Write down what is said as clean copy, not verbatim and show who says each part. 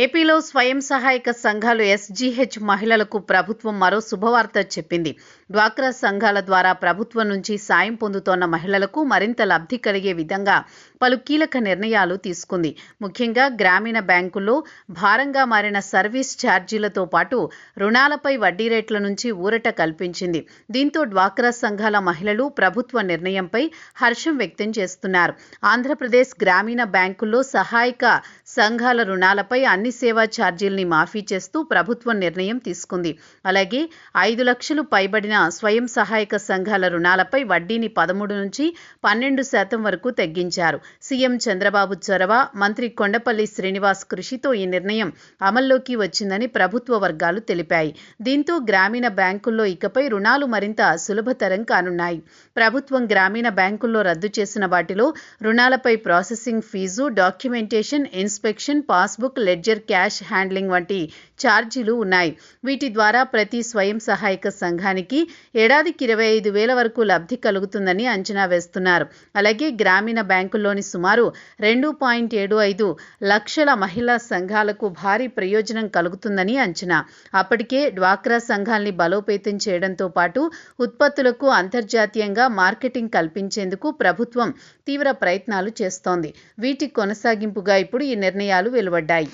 Speaker 1: ఏపీలో స్వయం సహాయక సంఘాలు ఎస్జీహెచ్ మహిళలకు ప్రభుత్వం మరో శుభవార్త చెప్పింది. డ్వాక్రా సంఘాల ద్వారా ప్రభుత్వం నుంచి సాయం పొందుతోన్న మహిళలకు మరింత లబ్ధి కలిగే విధంగా పలు కీలక నిర్ణయాలు తీసుకుంది. ముఖ్యంగా గ్రామీణ బ్యాంకుల్లో భారంగా మారిన సర్వీస్ ఛార్జీలతో పాటు రుణాలపై వడ్డీ రేట్ల నుంచి ఊరట కల్పించింది. దీంతో డ్వాక్రా సంఘాల మహిళలు ప్రభుత్వ నిర్ణయంపై హర్షం వ్యక్తం చేస్తున్నారు. ఆంధ్రప్రదేశ్ గ్రామీణ బ్యాంకుల్లో సహాయక సంఘాల రుణాలపై అన్ని సేవా ఛార్జీల్ని మాఫీ చేస్తూ ప్రభుత్వం నిర్ణయం తీసుకుంది. అలాగే 5 లక్షలు పైబడిన స్వయం సహాయక సంఘాల రుణాలపై వడ్డీని 13 నుంచి 12% వరకు తగ్గించారు. సీఎం చంద్రబాబు చొరవ, మంత్రి కొండపల్లి శ్రీనివాస్ కృషితో ఈ నిర్ణయం అమల్లోకి వచ్చిందని ప్రభుత్వ వర్గాలు తెలిపాయి. దీంతో గ్రామీణ బ్యాంకుల్లో ఇకపై రుణాలు మరింత సులభతరం కానున్నాయి. ప్రభుత్వం గ్రామీణ బ్యాంకుల్లో రద్దు చేసిన వాటిలో రుణాలపై processing fee, documentation, inspection, passbook, ledger cash handling వంటి ఛార్జీలు ఉన్నాయి. వీటి ద్వారా ప్రతి స్వయం సహాయక సంఘానికి ఏడాదికి 25,000 వరకు లబ్ధి కలుగుతుందని అంచనా వేస్తున్నారు. అలాగే గ్రామీణ బ్యాంకుల్లోని సుమారు 2.75 లక్షల మహిళా సంఘాలకు భారీ ప్రయోజనం కలుగుతుందని అంచనా. అప్పటికే డ్వాక్రా సంఘాల్ని బలోపేతం చేయడంతో పాటు ఉత్పత్తులకు అంతర్జాతీయంగా మార్కెటింగ్ కల్పించేందుకు ప్రభుత్వం తీవ్ర ప్రయత్నాలు చేస్తోంది. వీటి కొనసాగింపుగా ఇప్పుడు ఈ నిర్ణయాలు వెలువడ్డాయి.